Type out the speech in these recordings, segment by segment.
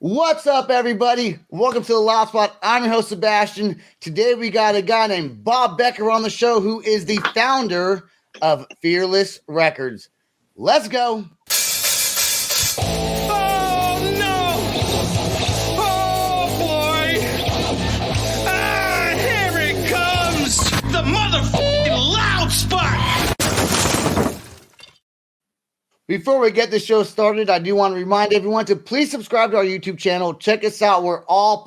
What's up, everybody? Welcome to the Loud Spot. I'm your host, Sebastian. Today, we got a guy named Bob Becker on the show, who is the founder of Fearless Records. Let's go. Oh, no! Oh, boy! Ah, here it comes! The motherfucking Loud Spot! Before we get the show started, I do want to remind everyone to please subscribe to our YouTube channel. Check us out. We're on all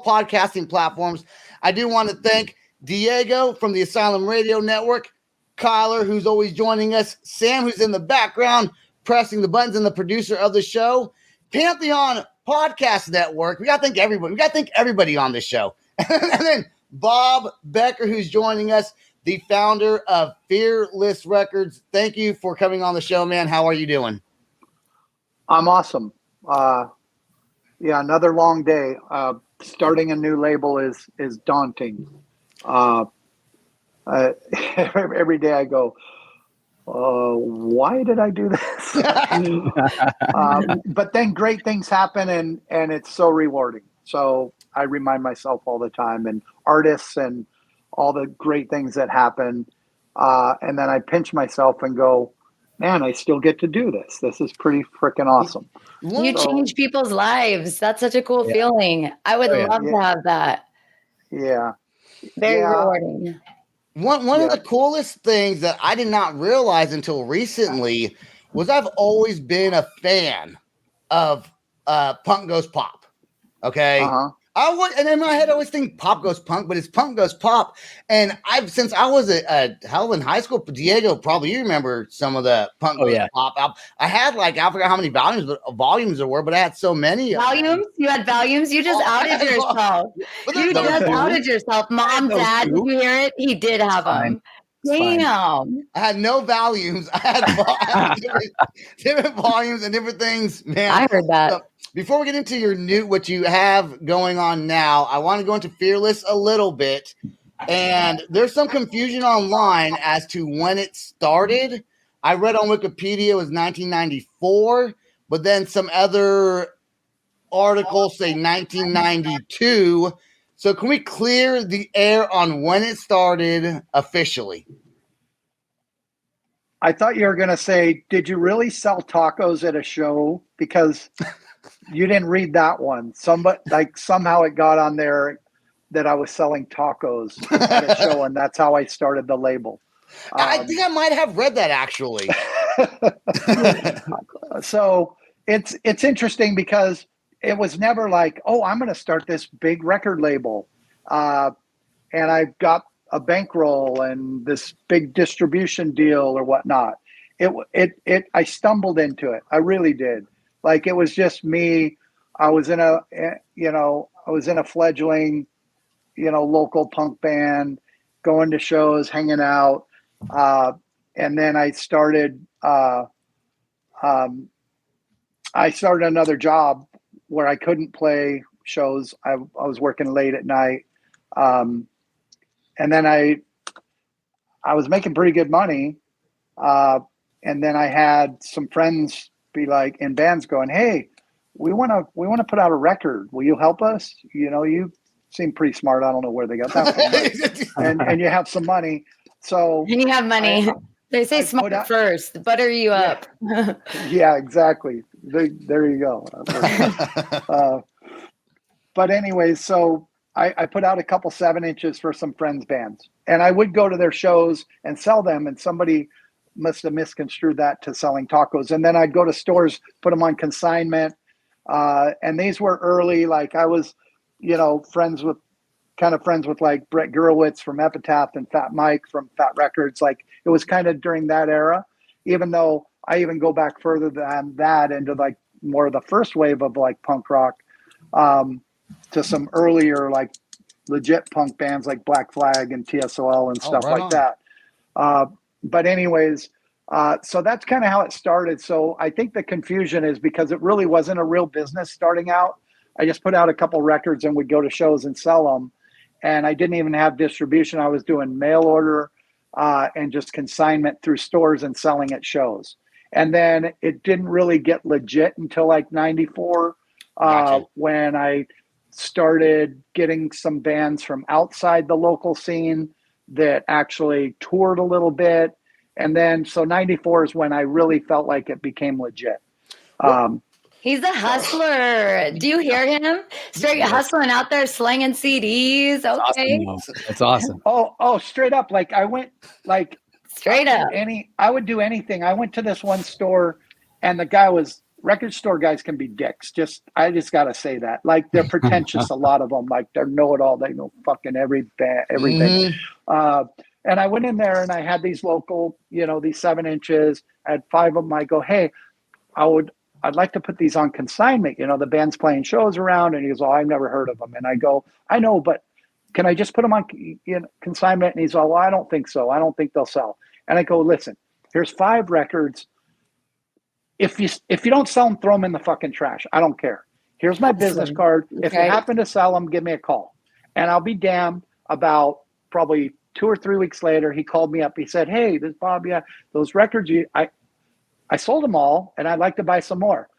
podcasting platforms. I do want to thank Diego from the Asylum Radio Network, Kyler, who's always joining us, Sam, who's in the background pressing the buttons, and the producer of the show, Pantheon Podcast Network. We got to thank everybody. We got to thank everybody on this show. And then Bob Becker, who's joining us, the founder of Fearless Records. Thank you for coming on the show, man. How are you doing? I'm awesome. Another long day. Starting a new label is daunting. Every day I go, why did I do this? But then great things happen, and it's so rewarding. So I remind myself all the time, and artists and all the great things that happen. And then I pinch myself and go, man, I still get to do this. This is pretty freaking awesome. You change people's lives. That's such a cool feeling. I would love to have that. Yeah. Very rewarding. One of the coolest things that I did not realize until recently was I've always been a fan of Punk Goes Pop. Okay. Uh-huh. And in my head, I always think pop goes punk, but it's punk goes pop. And since I was a hell in high school, Diego, probably you remember some of the punk goes pop album. I had I forgot how many volumes there were, but I had so many. Volumes? You had volumes? You just outed yourself. You just outed yourself. Mom, Dad, did you hear it? He did have them. Damn. I had no volumes. I had different volumes and different things. Man, I heard that. So, before we get into what you have going on now, I want to go into Fearless a little bit. And there's some confusion online as to when it started. I read on Wikipedia it was 1994, but then some other articles say 1992. So can we clear the air on when it started officially? I thought you were going to say, did you really sell tacos at a show? Because you didn't read that one. Somehow it got on there that I was selling tacos at a show, and that's how I started the label. I think I might have read that actually. So it's interesting because it was never like, oh, I'm going to start this big record label. And I've got a bankroll and this big distribution deal or whatnot. I stumbled into it. I really did. It was just me. I was in a fledgling, local punk band, going to shows, hanging out. And then I started another job where I couldn't play shows. I was working late at night. And then I was making pretty good money. And then I had some friends be like in bands going, hey, we want to put out a record. Will you help us? You seem pretty smart. I don't know where they got that from. and you have some money. So and you have money. They say smart first, butter you up. Yeah, exactly. There you go. But anyways, so I put out a couple 7-inches for some friends' bands, and I would go to their shows and sell them, and somebody must have misconstrued that to selling tacos. And then I'd go to stores, put them on consignment. And these were early, I was, friends with like Brett Gurewitz from Epitaph and Fat Mike from Fat Records. It was kind of during that era, even though I even go back further than that into more of the first wave of punk rock, to some earlier, legit punk bands like Black Flag and TSOL and stuff like that. But anyways, so that's kind of how it started. So I think the confusion is because it really wasn't a real business starting out. I just put out a couple records and would go to shows and sell them. And I didn't even have distribution. I was doing mail order and just consignment through stores and selling at shows. And then it didn't really get legit until 94 Gotcha. when I started getting some bands from outside the local scene that actually toured a little bit. And then, so 94 is when I really felt like it became legit. He's a hustler. Do you hear him? Straight hustling out there, slinging CDs. Okay. That's awesome. Oh, straight up. Like I went, like straight up. I would do anything. I went to this one store, and the guy was record store guys can be dicks. I just gotta say that. Like they're pretentious. A lot of them, like they're know-it-all. They know fucking everything. Mm-hmm. And I went in there and I had these local, these 7-inches. I had 5 of them. I go, hey, I'd like to put these on consignment. The band's playing shows around. And he goes, oh, I've never heard of them. And I go, I know, but can I just put them on consignment? And he's all, well, I don't think so. I don't think they'll sell. And I go, listen, here's 5 records. If you don't sell them, throw them in the fucking trash. I don't care. Here's my business card. Okay. If you happen to sell them, give me a call. And I'll be damned. About probably 2 or 3 weeks later, he called me up. He said, hey, this Bob, yeah, those records, I sold them all, and I'd like to buy some more.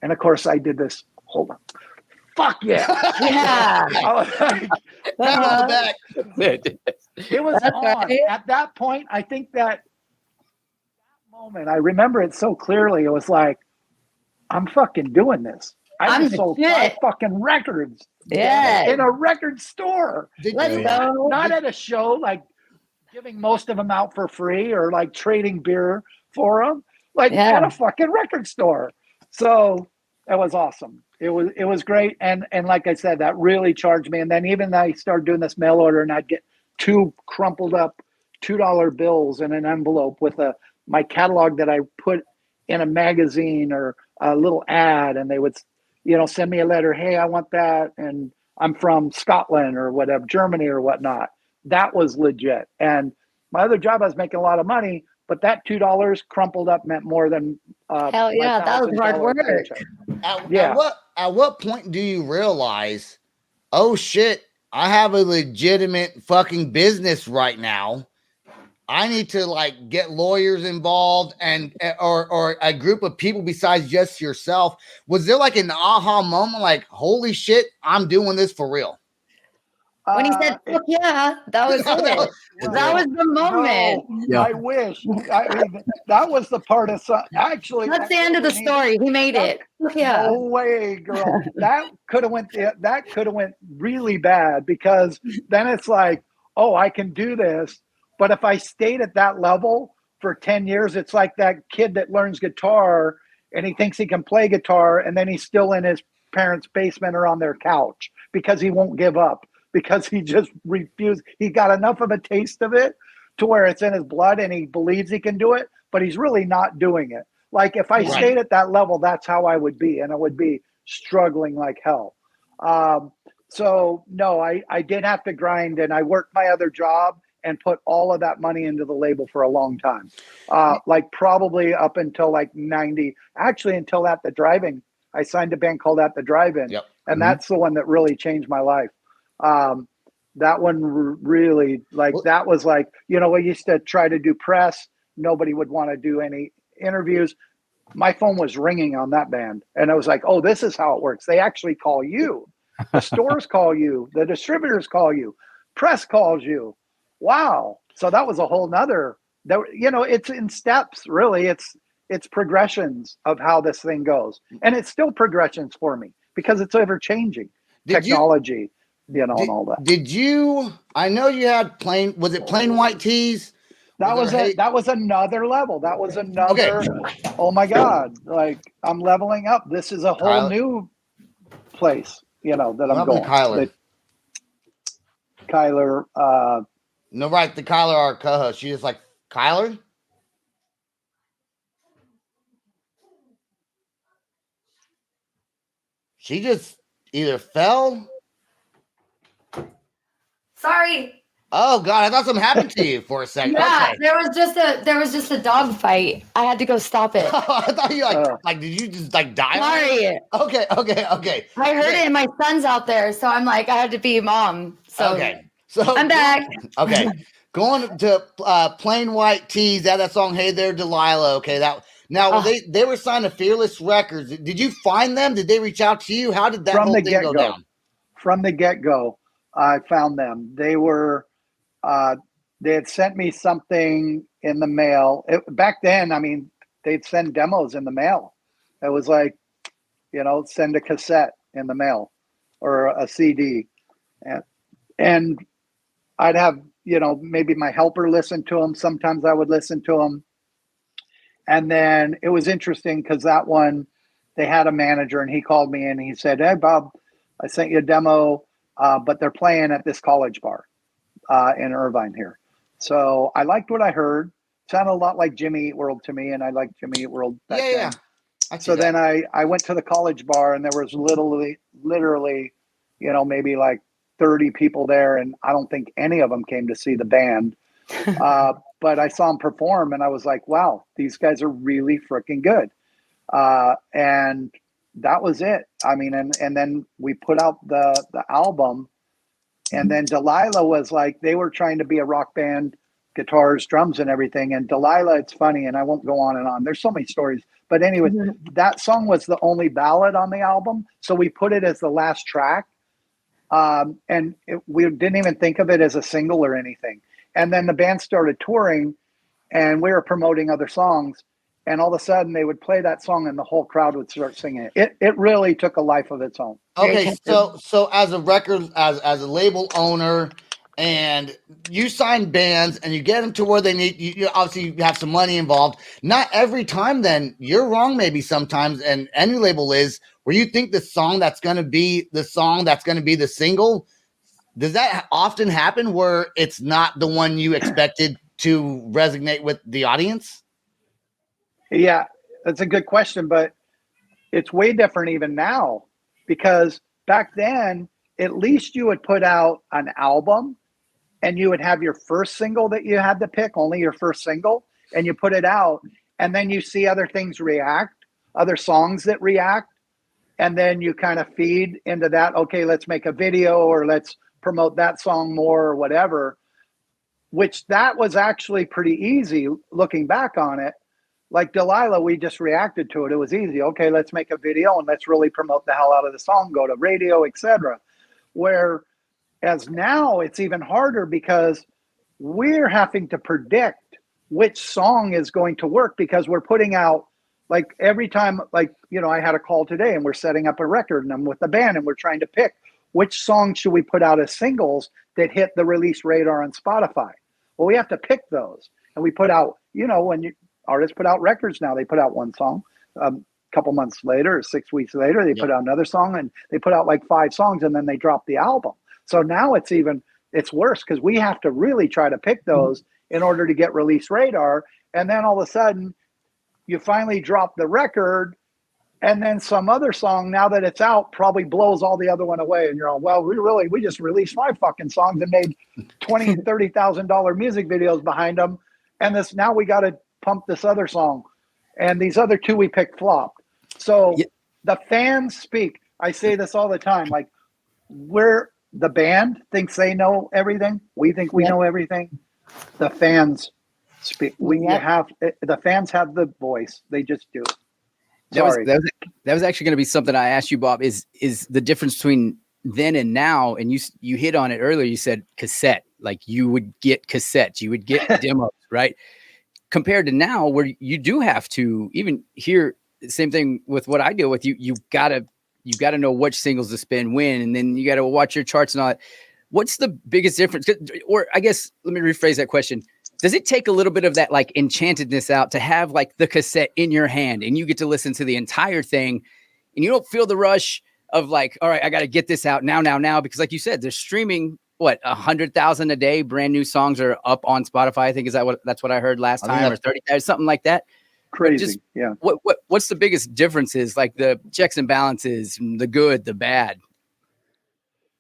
And, of course, I did this. Hold on. Fuck yeah. Yeah. I was like, it was on. Right. At that point, I think that moment, I remember it so clearly. It was like, I'm fucking doing this. I just sold 5 fucking records. Yeah. In a record store. Let's go. Not at a show, like giving most of them out for free or like trading beer for them. Like at a fucking record store. So it was awesome. It was great. And like I said, that really charged me. And then even I started doing this mail order, and I'd get 2 crumpled up $2 bills in an envelope with my catalog that I put in a magazine or a little ad, and they would send me a letter. Hey, I want that. And I'm from Scotland or whatever, Germany or whatnot. That was legit. And my other job, I was making a lot of money, but that $2 crumpled up meant more than hell yeah, that was hard work. At what point do you realize, oh shit, I have a legitimate fucking business right now? I need to like get lawyers involved or a group of people besides just yourself. Was there like an aha moment, like, holy shit, I'm doing this for real? When he said, fuck yeah, that was it. That was the moment. No, yeah. I wish. I mean, that was the part of actually. That's the end of the story. He made it. Yeah. No way, girl. That could have went really bad, because then it's like, oh, I can do this. But if I stayed at that level for 10 years, it's like that kid that learns guitar and he thinks he can play guitar, and then he's still in his parents' basement or on their couch because he won't give up, because he just refused. He got enough of a taste of it to where it's in his blood and he believes he can do it, but he's really not doing it. Like if I stayed at that level, that's how I would be, and I would be struggling like hell. So no, I did have to grind, and I worked my other job and put all of that money into the label for a long time. Like probably up until like 90, actually until At the Drive-In. I signed a band called At the Drive-In. Yep. And that's the one that really changed my life. That one really, like, that was like, we used to try to do press. Nobody would want to do any interviews. My phone was ringing on that band. And I was like, oh, this is how it works. They actually call you. The stores call you. The distributors call you. Press calls you. Wow. So that was a whole nother, it's in steps, really. It's progressions of how this thing goes. And it's still progressions for me because it's ever changing. Technology, and all that. I know you had plain white tees? That was another level. That was another, oh my God, like I'm leveling up. This is a whole new place, that I'm going. Kyler, no, right. The Kyler, our co-host. She just like, Kyler? She just either fell. Sorry. Oh God, I thought something happened to you for a second. Yeah, okay. there was just a dog fight. I had to go stop it. I thought you did you just like die? Sorry. Okay. I heard it, and my son's out there, so I'm like, I had to be mom. So So I'm back. Okay. Going to Plain White Tees, that song, Hey There, Delilah. Okay, Now they were signed to Fearless Records. Did you find them? Did they reach out to you? How did that whole thing go down? From the get-go, I found them. They were they had sent me something in the mail. Back then, I mean, they'd send demos in the mail. It was like, send a cassette in the mail or a CD. And I'd have, maybe my helper listen to them. Sometimes I would listen to them. And then it was interesting because that one, they had a manager and he called me and he said, "Hey, Bob, I sent you a demo, but they're playing at this college bar in Irvine here." So I liked what I heard. Sounded a lot like Jimmy Eat World to me, and I liked Jimmy Eat World back then. So then I went to the college bar, and there was literally, maybe like 30 people there, and I don't think any of them came to see the band. But I saw them perform, and I was like, wow, these guys are really freaking good. And that was it. I mean, and then we put out the album, and then Delilah was like, they were trying to be a rock band, guitars, drums, and everything. And Delilah, it's funny, and I won't go on and on. There's so many stories. But anyway, that song was the only ballad on the album. So we put it as the last track. And we didn't even think of it as a single or anything. And then the band started touring, and we were promoting other songs. And all of a sudden, they would play that song, and the whole crowd would start singing it. It really took a life of its own. Okay, so as a record, as a label owner, and you sign bands and you get them to where they need you, obviously you have some money involved. Not every time, then you're wrong. Maybe sometimes, and any label is, where you think the song that's going to be the single. Does that often happen where it's not the one you expected to resonate with the audience? Yeah, that's a good question, but it's way different even now, because back then, at least you would put out an album and you would have your first single that you had to pick, only your first single, and you put it out, and then you see other things react, other songs that react, and then you kind of feed into that. Okay, let's make a video, or let's promote that song more, or whatever, which that was actually pretty easy looking back on it. Like Delilah, we just reacted to it. It was easy. Okay, let's make a video and let's really promote the hell out of the song, go to radio, etc. Whereas now it's even harder, because we're having to predict which song is going to work, because we're putting out, like, every time, like, I had a call today and we're setting up a record and I'm with the band and we're trying to pick which song should we put out as singles that hit the release radar on Spotify. Well, we have to pick those, and we put out, when artists put out records now, they put out one song. A couple months later, or 6 weeks later, they put out another song, and they put out like 5 songs, and then they drop the album. So now it's worse, because we have to really try to pick those in order to get release radar. And then all of a sudden, you finally drop the record, and then some other song, now that it's out, probably blows all the other one away. And you're all, well, we just released 5 fucking songs and made $20,000, $30,000 music videos behind them. And now we got to pump this other song. And these other 2 we picked flopped. So the fans speak. I say this all the time. Like, the band thinks they know everything. We think we know everything. The fans speak. The fans have the voice. They just do. Sorry. That was actually going to be something I asked you, Bob, is the difference between then and now. And you hit on it earlier. You said cassette, like you would get cassettes, you would get demos, right? Compared to now, where you do have to even hear the same thing with what I deal with. You've got to know which singles to spin when, and then you got to watch your charts and all that. What's the biggest difference? Or I guess, let me rephrase that question. Does it take a little bit of that like enchantedness out to have like the cassette in your hand and you get to listen to the entire thing and you don't feel the rush of like, all right, I got to get this out now, because like you said, they're streaming 100,000 a day, brand new songs are up on Spotify. I think that's what I heard last time, or 30,000, something like that. Crazy. What's the biggest differences, like the checks and balances, the good, the bad?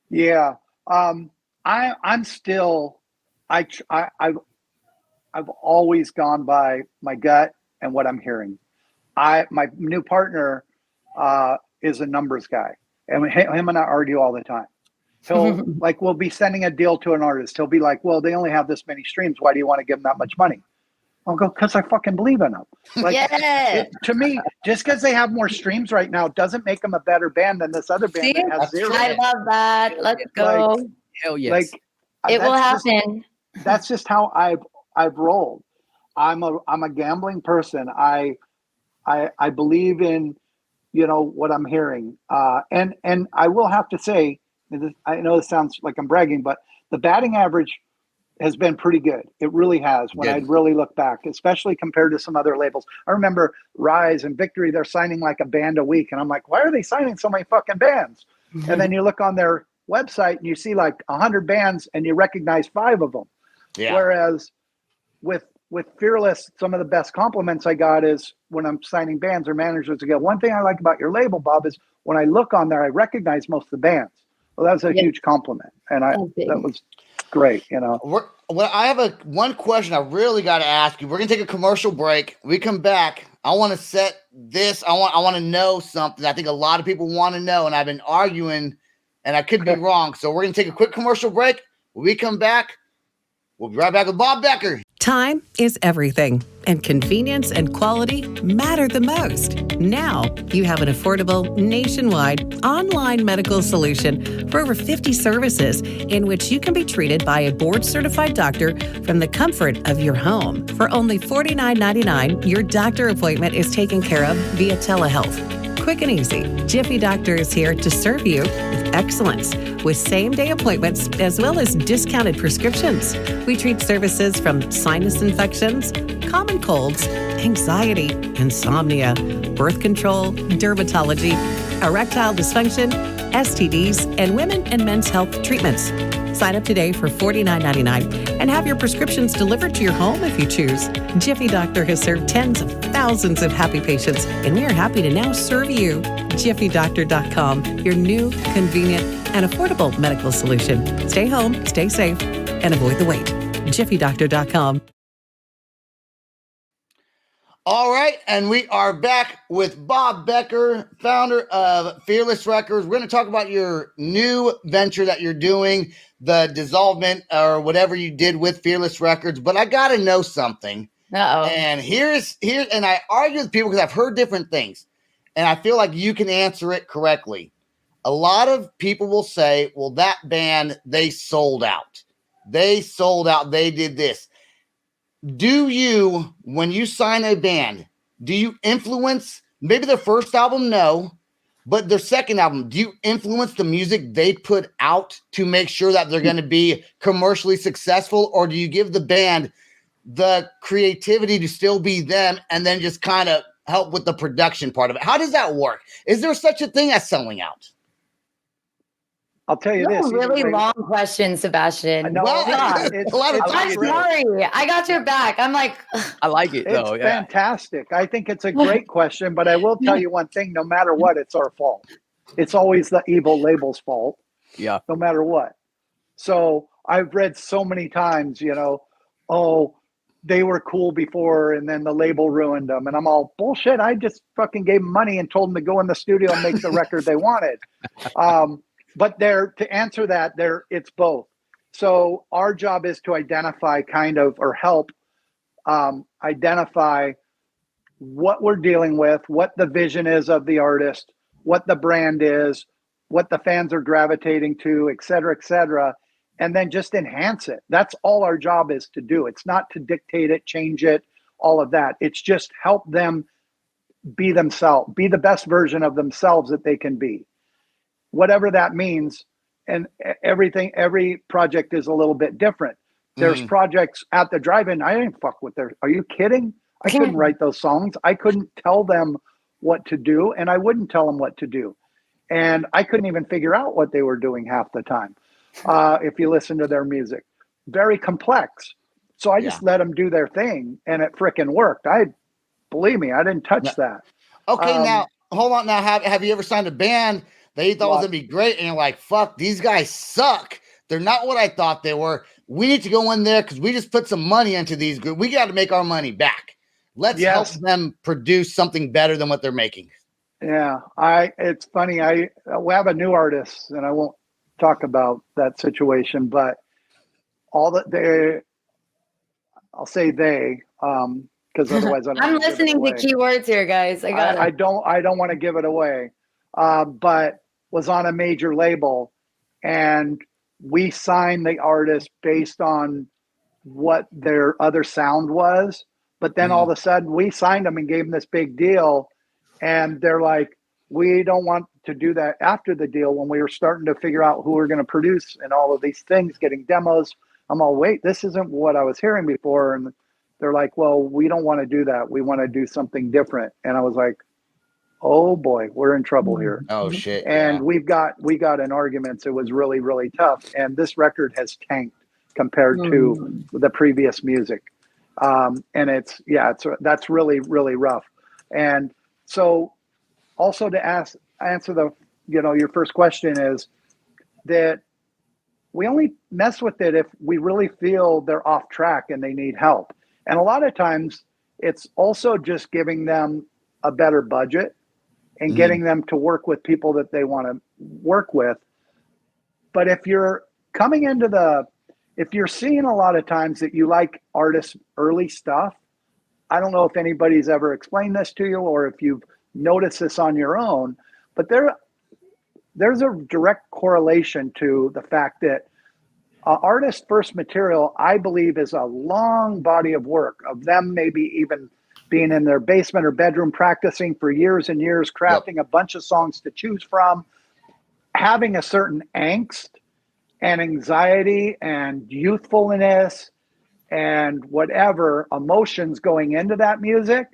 Yeah. I'm still, I've always gone by my gut and what I'm hearing. My new partner is a numbers guy, and him and I argue all the time. We'll be sending a deal to an artist. He'll be like, well, they only have this many streams. Why do you want to give them that much money? I'll go, because I fucking believe in them. Like, Yeah. to me, just because they have more streams right now doesn't make them a better band than this other band See? that has zero. I love that. Let's go. Hell yes. Like, It will happen. That's just how I've rolled. I'm a gambling person. I believe in, what I'm hearing. And I will have to say, I know this sounds like I'm bragging, but the batting average has been pretty good. It really has. When I really look back, especially compared to some other labels. I remember Rise and Victory, they're signing like a band a week. And I'm like, why are they signing so many fucking bands? And then you look on their website and you see like 100 bands and you recognize 5 of them. Yeah. Whereas with Fearless, some of the best compliments I got is when I'm signing bands or managers again. One thing I like about your label, Bob, is when I look on there, I recognize most of the bands. Well, that was a huge compliment. And that was great, I have one question I really got to ask you. We're gonna take a commercial break. We come back. I want to set this. I want to know something. I think a lot of people want to know, and I've been arguing, and I could be wrong. So we're gonna take a quick commercial break. When we come back, we'll be right back with Bob Becker. Time is everything, and convenience and quality matter the most. Now, you have an affordable, nationwide, online medical solution for over 50 services in which you can be treated by a board-certified doctor from the comfort of your home. For only $49.99, your doctor appointment is taken care of via telehealth. Quick and easy, Jiffy Doctor is here to serve you with excellence, with same-day appointments as well as discounted prescriptions. We treat services from sinus infections, common colds, anxiety, insomnia, birth control, dermatology, erectile dysfunction, STDs, and women and men's health treatments. Sign up today for $49.99 and have your prescriptions delivered to your home if you choose. Jiffy Doctor has served tens of thousands of happy patients, and we are happy to now serve you. JiffyDoctor.com, your new, convenient, and affordable medical solution. Stay home, stay safe, and avoid the wait. JiffyDoctor.com. All right, and we are back with Bob Becker, founder of Fearless Records. We're going to talk about your new venture that you're doing, the dissolvement or whatever you did with Fearless Records. But I got to know something. Uh-oh. And and I argue with people because I've heard different things, and I feel like you can answer it correctly. A lot of people will say, well, that band, they sold out. They sold out. They did this. Do you, when you sign a band, do you influence maybe their first album? No, but their second album, do you influence the music they put out to make sure that they're going to be commercially successful? Or do you give the band the creativity to still be them and then just kind of help with the production part of it? How does that work? Is there such a thing as selling out? I'll tell you this. Really long question, Sebastian. Well, I'm sorry. I got your back. I'm like, I like it though. It's fantastic. I think it's a great question, but I will tell you one thing: no matter what, it's our fault. It's always the evil label's fault. Yeah. No matter what. So I've read so many times, oh, they were cool before, and then the label ruined them, and I'm all bullshit. I just fucking gave them money and told them to go in the studio and make the record they wanted. But to answer that, it's both. So our job is to identify or help identify what we're dealing with, what the vision is of the artist, what the brand is, what the fans are gravitating to, et cetera, and then just enhance it. That's all our job is to do. It's not to dictate it, change it, all of that. It's just help them be themselves, be the best version of themselves that they can be. Whatever that means, and every project is a little bit different. There's projects at the drive-in, I didn't fuck with are you kidding? I couldn't write those songs. I couldn't tell them what to do, and I wouldn't tell them what to do. And I couldn't even figure out what they were doing half the time. If you listen to their music, very complex. So I just let them do their thing, and it frickin' worked. Believe me, I didn't touch that. Okay, now, hold on. Now, have you ever signed a band that you thought was going to be great, and you're like, fuck, these guys suck. They're not what I thought they were. We need to go in there because we just put some money into these groups. We got to make our money back. Let's help them produce something better than what they're making. Yeah, it's funny. We have a new artist, and I won't talk about that situation, but I'll say they, because otherwise I don't I'm wanna give it listening to away. keywords here, guys. I got I it. don't want to give it away, but was on a major label, and we signed the artist based on what their other sound was. But then all of a sudden we signed them and gave them this big deal, and they're like, we don't want to do that after the deal. When we were starting to figure out who we're going to produce and all of these things, getting demos, I'm all, wait, this isn't what I was hearing before. And they're like, well, we don't want to do that. We want to do something different. And I was like, oh boy, we're in trouble here. Oh shit. And we got in arguments. It was really, really tough. And this record has tanked compared to the previous music. And that's really, really rough. And so also to answer the, your first question is that we only mess with it if we really feel they're off track and they need help. And a lot of times it's also just giving them a better budget and getting them to work with people that they want to work with. But if you're coming into if you're seeing a lot of times that you like artists' early stuff, I don't know if anybody's ever explained this to you or if you've noticed this on your own, but there's a direct correlation to the fact that artist's first material, I believe, is a long body of work of them maybe even being in their basement or bedroom practicing for years and years, crafting a bunch of songs to choose from, having a certain angst and anxiety and youthfulness and whatever emotions going into that music.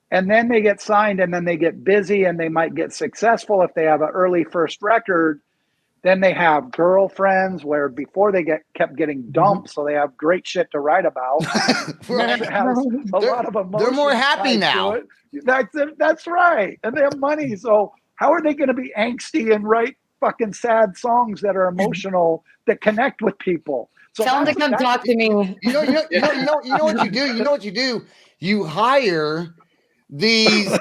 And then they get signed and then they get busy and they might get successful if they have an early first record. Then they have girlfriends where before they kept getting dumped, so they have great shit to write about. Right. Has a lot of emotion. They're more happy now. That's right. And they have money. So how are they going to be angsty and write fucking sad songs that are emotional that connect with people? So tell them to come talk to me. You know what you do? You know what you do? You hire these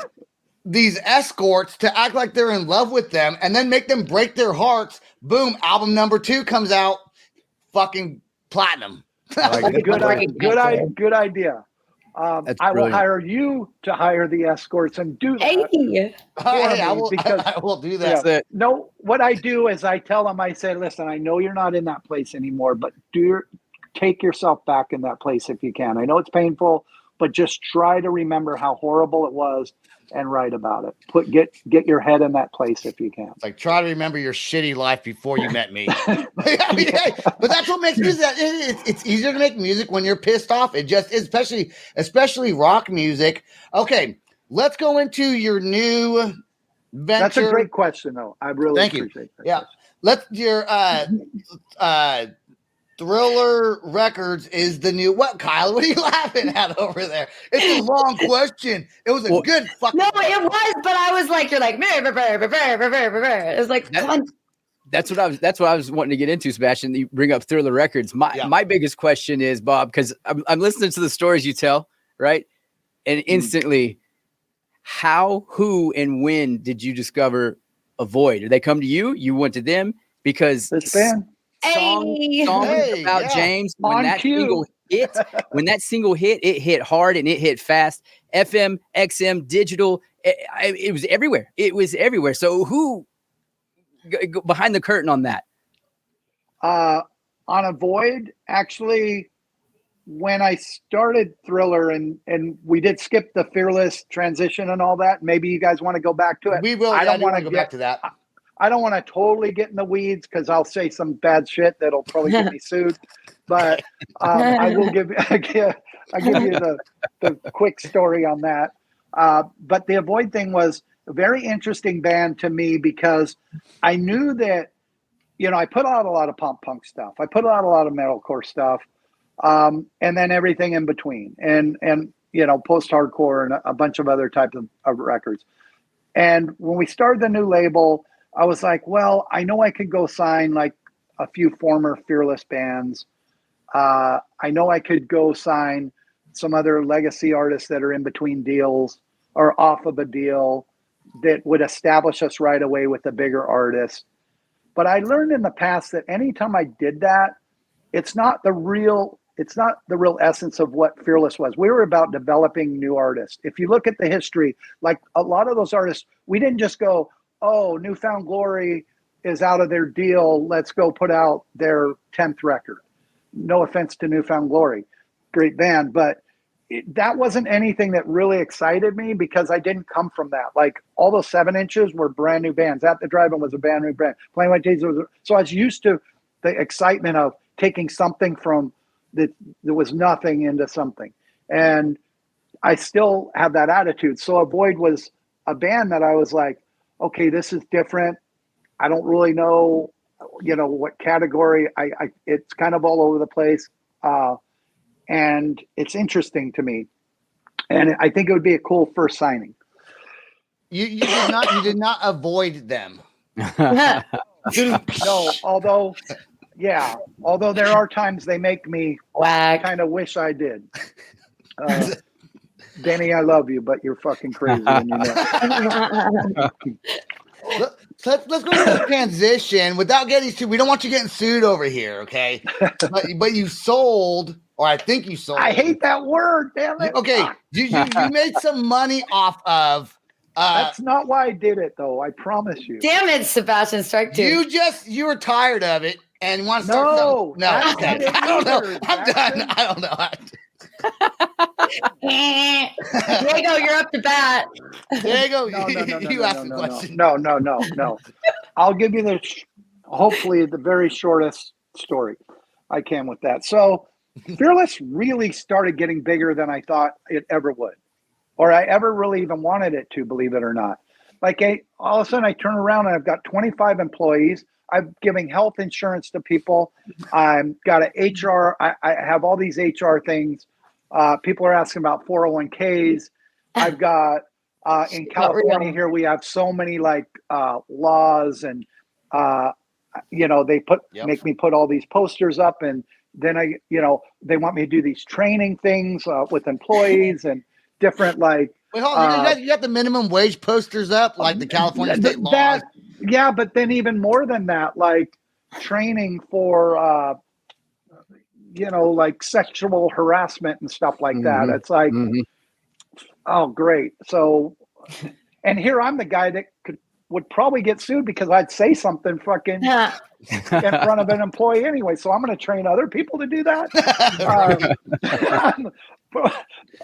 escorts to act like they're in love with them and then make them break their hearts. Boom, album number 2 comes out, fucking platinum. Good idea. I will hire you to hire the escorts and do that. Hey. I will do that. Yeah. No, what I do is I tell them, I say, listen, I know you're not in that place anymore, but take yourself back in that place if you can. I know it's painful, but just try to remember how horrible it was and write about it. Get your head in that place if you can. It's like, try to remember your shitty life before you met me. But that's what makes music. It's easier to make music when you're pissed off. It just is, especially rock music. Okay, let's go into your new venture. That's a great question, though. I really appreciate that. Yeah, your Thriller Records is the new what, Kyle? What are you laughing at over there? It's a long question. It was a good fucking. No, it was, but I was like, you're like, it was like, come on. That's what I was wanting to get into, Sebastian. You bring up Thriller Records. My biggest question is, Bob, because I'm listening to the stories you tell, right? And instantly, how, who, and when did you discover Avoid? Did they come to you? You went to them? Because this band. Songs about James, when that single hit, it hit hard and it hit fast. FM, XM, digital, it was everywhere. It was everywhere. So who behind the curtain on that? On Avoid, actually, when I started Thriller and we did skip the Fearless transition and all that, maybe you guys want to go back to it. We will. I don't want to go back to that. I don't want to totally get in the weeds because I'll say some bad shit that'll probably get me sued. But I will give you the quick story on that. But the Avoid thing was a very interesting band to me because I knew that, I put out a lot of pop punk stuff. I put out a lot of metalcore stuff, and then everything in between, and post-hardcore and a bunch of other types of records. And when we started the new label, I was like, well, I know I could go sign like a few former Fearless bands. I know I could go sign some other legacy artists that are in between deals or off of a deal that would establish us right away with a bigger artist. But I learned in the past that anytime I did that, it's not the real it's not the real essence of what Fearless was. We were about developing new artists. If you look at the history, like a lot of those artists, we didn't just go, oh, Newfound Glory is out of their deal, let's go put out their 10th record. No offense to Newfound Glory, great band, but that wasn't anything that really excited me because I didn't come from that. Like all those 7-inches were brand new bands. At the Drive-In was a brand new band. Plain White T's was, so I was used to the excitement of taking something from that there was nothing into something. And I still have that attitude. So Avoid was a band that I was like, okay, this is different. I don't really know, what category. It's kind of all over the place. And it's interesting to me. And I think it would be a cool first signing. You did not avoid them. No, although there are times they make me kind of wish I did. Benny, I love you, but you're fucking crazy. And you know. Let's go to the transition without getting sued. We don't want you getting sued over here, okay? But you sold, or I think you sold. I hate that word, damn it. Okay, you made some money off of. That's not why I did it, though. I promise you. Damn it, Sebastian, strike two. You were tired of it and want to start. No, okay. I don't know. I'm done. I don't know. Diego, you're up to bat. Diego, No, you asked the question. No. I'll give you hopefully the very shortest story I can with that. So Fearless really started getting bigger than I thought it ever would, or I ever really even wanted it to, believe it or not. Like all of a sudden I turn around and I've got 25 employees. I'm giving health insurance to people. I've got an HR. I have all these HR things. People are asking about 401ks. I've got in California here, we have so many laws and, they make me put all these posters up, and then they want me to do these training things with employees and different Wait, hold on. You got the minimum wage posters up, like the California state laws. Yeah, but then even more than that, like training for sexual harassment and stuff like that. It's like, oh, great. So, and here I'm the guy that would probably get sued because I'd say something fucking in front of an employee anyway. So I'm going to train other people to do that.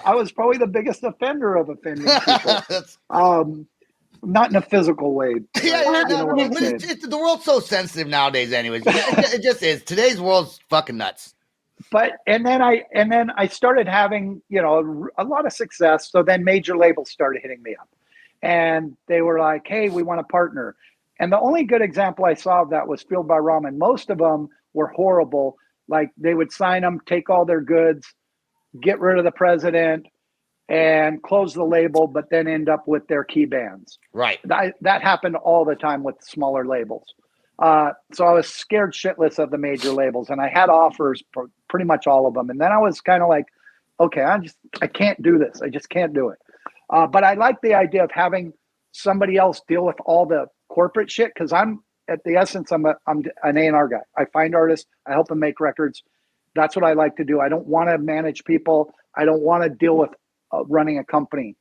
I was probably the biggest offender of offending people. Not in a physical way. The world's so sensitive nowadays anyways. It just is. Today's world's fucking nuts. But and then I started having a lot of success. So then major labels started hitting me up, and they were like, "Hey, we want to partner." And the only good example I saw of that was Fueled by Ramen. Most of them were horrible. Like they would sign them, take all their goods, get rid of the president, and close the label, but then end up with their key bands. Right. That happened all the time with smaller labels. So I was scared shitless of the major labels, and I had offers for pretty much all of them. And then I was kind of like, okay, I can't do this. I just can't do it. But I like the idea of having somebody else deal with all the corporate shit. Cause I'm at the essence, I'm an A&R guy. I find artists, I help them make records. That's what I like to do. I don't want to manage people. I don't want to deal with running a company.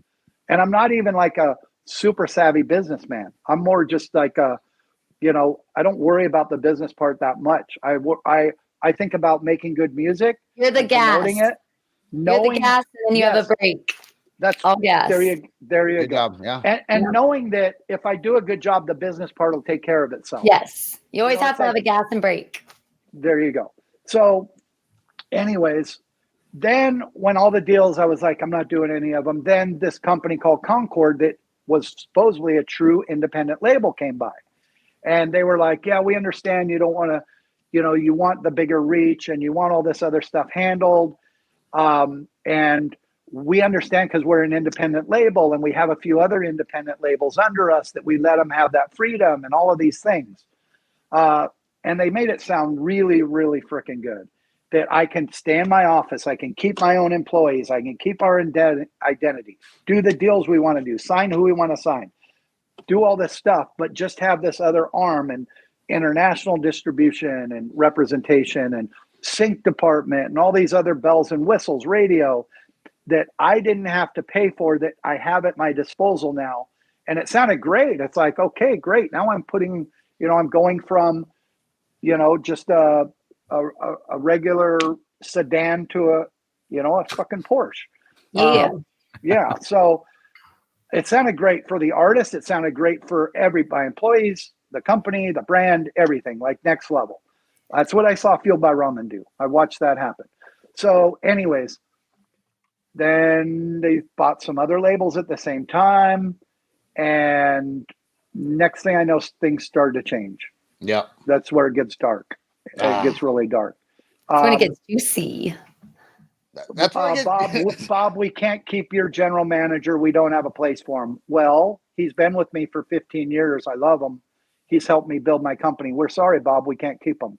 And I'm not even like a super savvy businessman. I'm more just like I don't worry about the business part that much. I think about making good music. You're the gas. Promoting it. You're the gas, and then you have a break. That's all gas. There you good go. Job, yeah. And knowing that if I do a good job, the business part will take care of itself. Yes. You always have to have a gas and break. There you go. So anyways, then when all the deals, I was like, I'm not doing any of them. Then this company called Concord that was supposedly a true independent label came by. And they were like, yeah, we understand you don't want to, you want the bigger reach and you want all this other stuff handled. And we understand because we're an independent label and we have a few other independent labels under us that we let them have that freedom and all of these things. And they made it sound really, really freaking good. That I can stay in my office, I can keep my own employees, I can keep our identity, do the deals we want to do, sign who we want to sign, do all this stuff, but just have this other arm and international distribution and representation and sync department and all these other bells and whistles, radio that I didn't have to pay for, that I have at my disposal now. And it sounded great. It's like, okay, great. Now I'm putting, I'm going from, just a regular sedan to a fucking Porsche. Yeah. Yeah. So it sounded great for the artist. It sounded great for my employees, the company, the brand, everything, like next level. That's what I saw Fueled by Ramen do. I watched that happen. So anyways, then they bought some other labels at the same time. And next thing I know, things started to change. Yeah. That's where it gets dark. It gets really dark. That's when it gets juicy. That's where Bob, we can't keep your general manager. We don't have a place for him. Well, he's been with me for 15 years. I love him. He's helped me build my company. We're sorry, Bob. We can't keep him.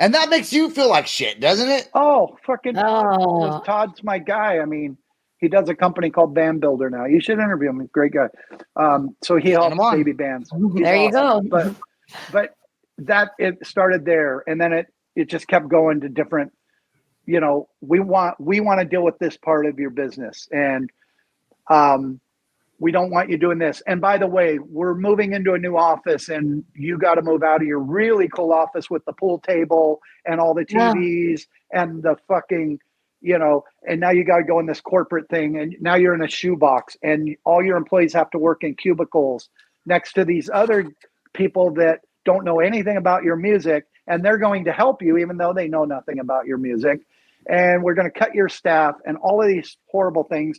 And that makes you feel like shit, doesn't it? Oh, fucking Todd's my guy. I mean, he does a company called Band Builder now. You should interview him. He's a great guy. So he helps baby bands. There you go. But that it started there, and then it just kept going to different. We want to deal with this part of your business, and we don't want you doing this. And by the way, we're moving into a new office, and you got to move out of your really cool office with the pool table and all the TVs and the fucking, and now you got to go in this corporate thing, and now you're in a shoebox, and all your employees have to work in cubicles next to these other people that don't know anything about your music, and they're going to help you even though they know nothing about your music. And we're going to cut your staff and all of these horrible things.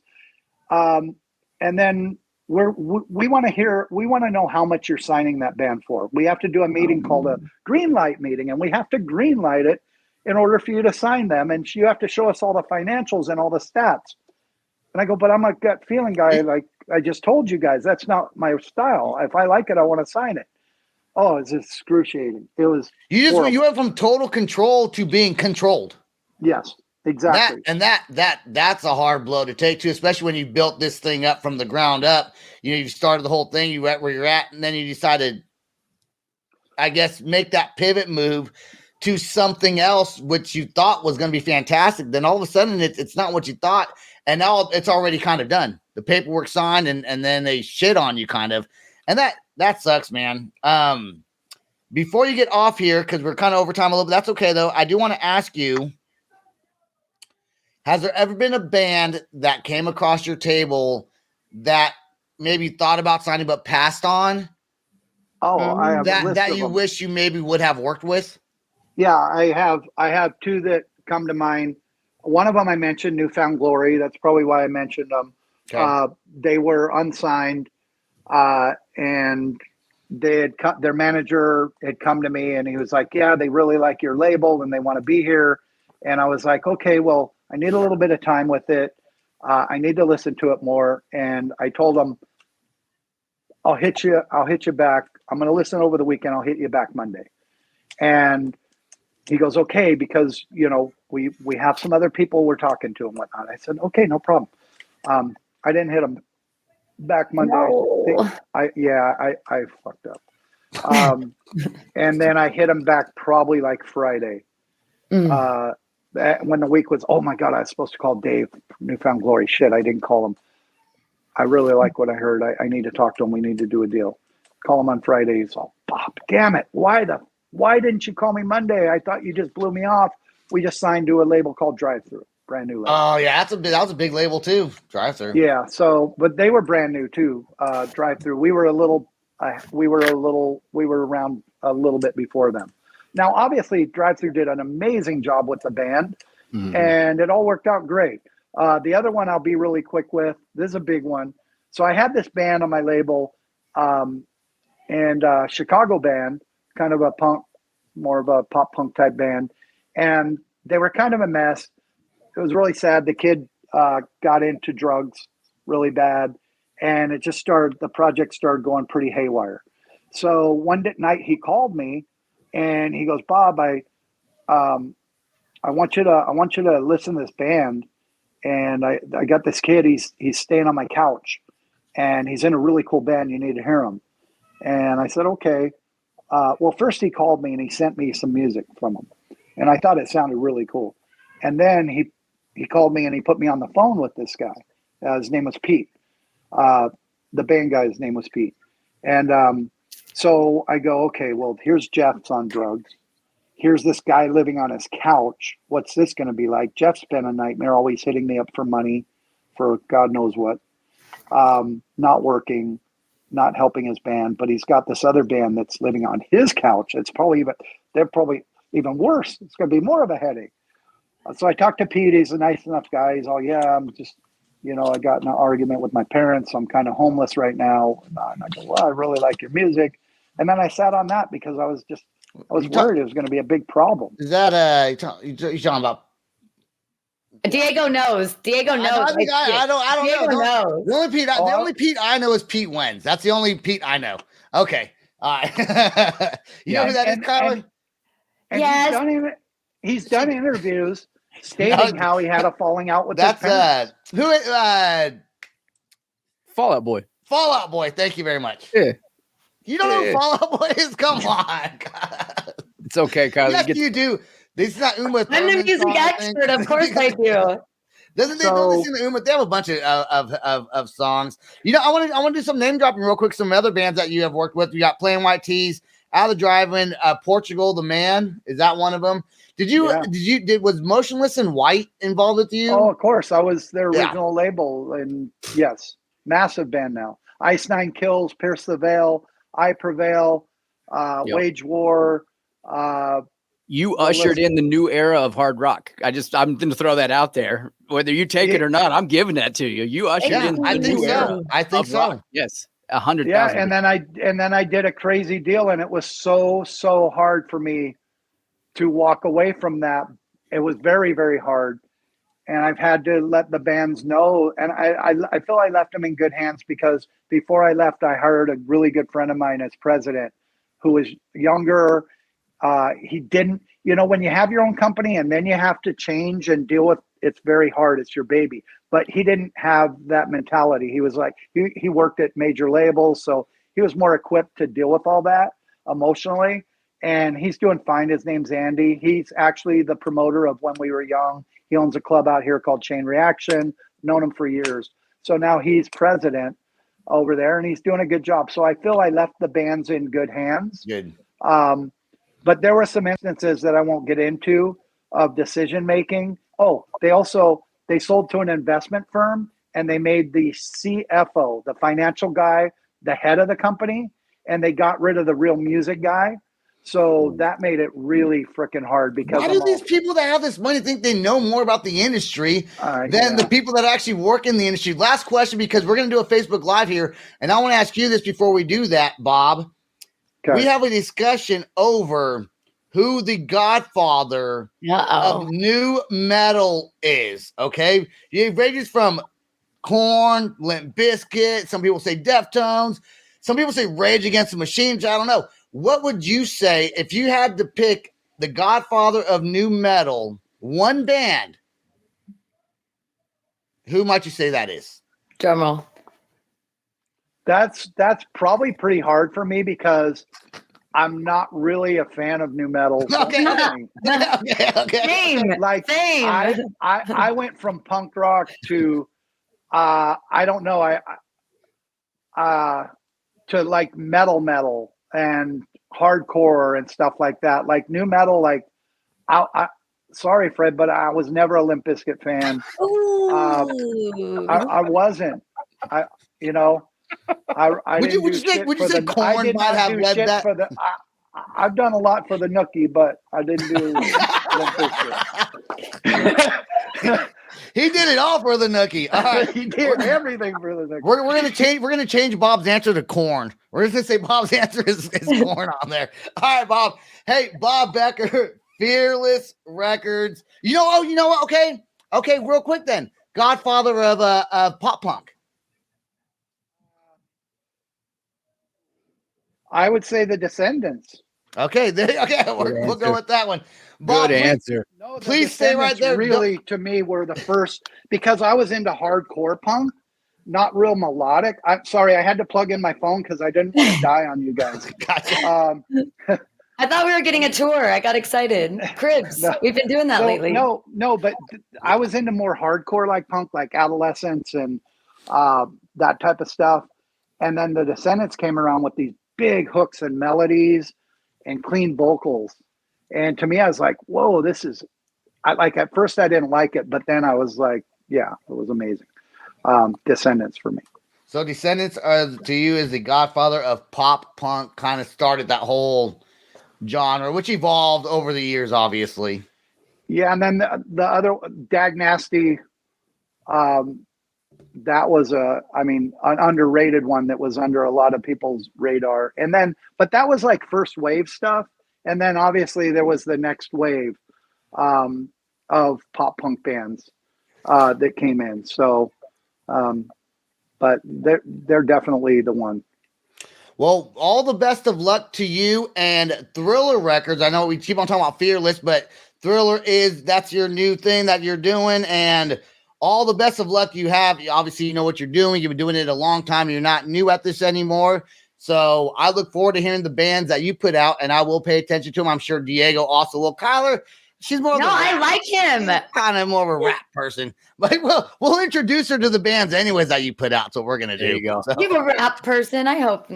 And then we want to know how much you're signing that band for. We have to do a meeting called a green light meeting, and we have to green light it in order for you to sign them. And you have to show us all the financials and all the stats. And I go, but I'm a gut feeling guy. Like I just told you guys, that's not my style. If I like it, I want to sign it. Oh, it's excruciating. It was you went from total control to being controlled. Yes, exactly. That's a hard blow to take too, especially when you built this thing up from the ground up. You started the whole thing, you were where you're at, and then you decided, I guess, make that pivot move to something else, which you thought was going to be fantastic. Then all of a sudden it's not what you thought. And now it's already kind of done. The paperwork signed, and then they shit on you kind of. And that sucks, man. Before you get off here, because we're kind of over time a little bit, that's okay though. I do want to ask you, has there ever been a band that came across your table that maybe thought about signing but passed on? Oh, I have that you wish you maybe would have worked with? Yeah, I have two that come to mind. One of them I mentioned, Newfound Glory. That's probably why I mentioned them. Okay. They were unsigned, and they had their manager had come to me, and he was like, "Yeah, they really like your label, and they want to be here." And I was like, "Okay, well, I need a little bit of time with it. I need to listen to it more." And I told him, I'll hit you back. I'm going to listen over the weekend. I'll hit you back Monday. And he goes, okay, because, we have some other people we're talking to and whatnot. I said, okay, no problem. I didn't hit him back Monday. No. I fucked up. And then I hit him back probably like Friday. When the week was, oh my God, I was supposed to call Dave from Newfound Glory. Shit, I didn't call him. I really like what I heard. I need to talk to him. We need to do a deal. Call him on Friday. He's all, Bob, damn it. Why didn't you call me Monday? I thought you just blew me off. We just signed to a label called Drive Thru, brand new label. Oh yeah, that was a big label too, Drive Thru. Yeah, but they were brand new too. Drive Thru. We were around a little bit before them. Now, obviously, Drive Thru did an amazing job with the band, and it all worked out great. The other one I'll be really quick with. This is a big one. So I had this band on my label, and Chicago band, kind of a punk, more of a pop punk type band, and they were kind of a mess. It was really sad. The kid got into drugs really bad, and the project started going pretty haywire. So one night he called me, and he goes, Bob, I want you to listen to this band. And I got this kid, he's staying on my couch, and he's in a really cool band. You need to hear him. And I said, okay. Well, first he called me and he sent me some music from him. And I thought it sounded really cool. And then he called me and he put me on the phone with this guy. His name was Pete. The band guy's name was Pete. And so I go, okay, well, here's Jeff's on drugs. Here's this guy living on his couch. What's this going to be like? Jeff's been a nightmare, always hitting me up for money for God knows what. Not working, not helping his band, but he's got this other band that's living on his couch. They're probably even worse. It's going to be more of a headache. So I talked to Pete. He's a nice enough guy. He's all, yeah, I'm just, I got in an argument with my parents. So I'm kind of homeless right now. And I go, well, I really like your music. And then I sat on that because I was worried it was going to be a big problem. Is that you talking about? Diego knows. Diego knows. I don't Diego know. knows. The only Pete I know is Pete Wentz. That's the only Pete I know. Okay. All right. You know who that is, Kyler? And Yes. He's done interviews stating how he had a falling out with his parents. Fall Out Boy. Fall Out Boy. Thank you very much. Yeah. You don't know who Fall Out Boy is? Come on. It's okay, Kyler. Yes, you do. This is not Uma Thurman. I'm the music expert. Of course I do. Don't listen to Uma? They have a bunch of songs. I want to do some name dropping real quick. Some other bands that you have worked with. You got Plain White Tees, Out of the Drive-In, Portugal the Man. Is that one of them? Was Motionless and White involved with you? Oh, of course. I was their original label, and yes, massive band now. Ice Nine Kills, Pierce the Veil, I Prevail, Wage War. You ushered in the new era of hard rock. I'm going to throw that out there. Whether you take it or not, I'm giving that to you. You ushered in the new era. I think so. Rock. Yes, 100,000. Yeah, and then I did a crazy deal, and it was so hard for me to walk away from that. It was very, very hard, and I've had to let the bands know. And I feel I left them in good hands because before I left, I hired a really good friend of mine as president, who was younger. He didn't, when you have your own company and then you have to change and deal with, it's very hard. It's your baby, but he didn't have that mentality. He was like, he worked at major labels. So he was more equipped to deal with all that emotionally, and he's doing fine. His name's Andy. He's actually the promoter of When We Were Young. He owns a club out here called Chain Reaction. Known him for years. So now he's president over there and he's doing a good job. So I feel I left the bands in good hands. Good. But there were some instances that I won't get into of decision making. Oh, they sold to an investment firm and they made the CFO, the financial guy, the head of the company, and they got rid of the real music guy. So that made it really freaking hard because why do these people that have this money think they know more about the industry than the people that actually work in the industry? Last question, because we're going to do a Facebook Live here, and I want to ask you this before we do that, Bob. Okay. We have a discussion over who the godfather of new metal is, okay? It ranges from Korn, Limp Bizkit, some people say Deftones, some people say Rage Against the Machine, I don't know. What would you say if you had to pick the godfather of new metal, one band? Who might you say that is? Drumroll. That's probably pretty hard for me because I'm not really a fan of new metal. Okay. Same. Same. I went from punk rock to I don't know, to like metal and hardcore and stuff like that. Like new metal, like I sorry, Fred, but I was never a Limp Bizkit fan. I wasn't. I would you say Korn might have led that? I've done a lot for the Nookie, but I didn't do Limp Bizkit. He did it all for the Nookie. All right. He did everything for the Nookie. We're gonna change Bob's answer to Korn. We're just gonna say Bob's answer is Korn on there. All right, Bob. Hey, Bob Becker, Fearless Records. You know what? Okay, real quick then. Godfather of Pop Punk. I would say the Descendants. Okay, we'll go with that one. Bob, good answer. Please stay right there. Really, to me, were the first because I was into hardcore punk, not real melodic. I'm sorry, I had to plug in my phone because I didn't want to die on you guys. Gotcha. I thought we were getting a tour. I got excited. Cribs. No. We've been doing that lately. No, but I was into more hardcore like punk, like Adolescence and that type of stuff. And then the Descendants came around with these big hooks and melodies and clean vocals. And to me, I was like, whoa, this is, at first I didn't like it, but then I was like, yeah, it was amazing. Descendants for me. So Descendants to you is the godfather of pop punk, kind of started that whole genre, which evolved over the years, obviously. Yeah, and then the other Dag Nasty, that was an underrated one that was under a lot of people's radar. And then, but that was like first wave stuff. And then obviously there was the next wave of pop punk bands that came in. So, but they're definitely the one. Well, all the best of luck to you and Thriller Records. I know we keep on talking about Fearless, but Thriller that's your new thing that you're doing, and all the best of luck you have. Obviously, you know what you're doing. You've been doing it a long time. You're not new at this anymore. So I look forward to hearing the bands that you put out, and I will pay attention to them. I'm sure Diego also will. Kyler, she's more. No, I like him. Kind of more of a rap person, but we'll introduce her to the bands anyways that you put out. So we're gonna do. There you go. So. You're a rap person. I hope.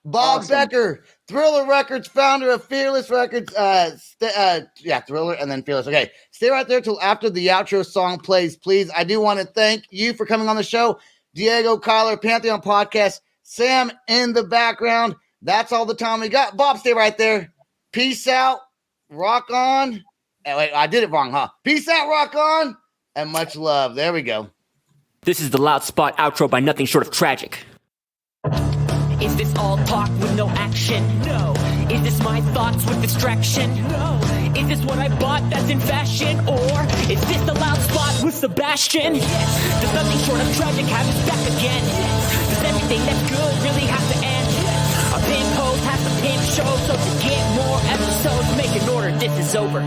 Bob awesome. Becker, Thriller Records, founder of Fearless Records. Thriller and then Fearless. Okay, stay right there till after the outro song plays, please. I do want to thank you for coming on the show, Diego, Kyler, Pantheon Podcast, Sam in the background. That's all the time we got. Bob, stay right there. Peace out. Rock on. Wait, I did it wrong, huh? Peace out, rock on, and much love. There we go. This is the Loud Spot outro by Nothing Short of Tragic. Is this all talk with no action? No. Is this my thoughts with distraction? No. Is this what I bought that's in fashion? Or is this the Loud Spot with Sebastian? Yes. Does Nothing Short of Tragic have his back again? Yes. Does everything that's good really have to end? Yes. Our pin host has to pin show, so to get more episodes, make an order, this is over.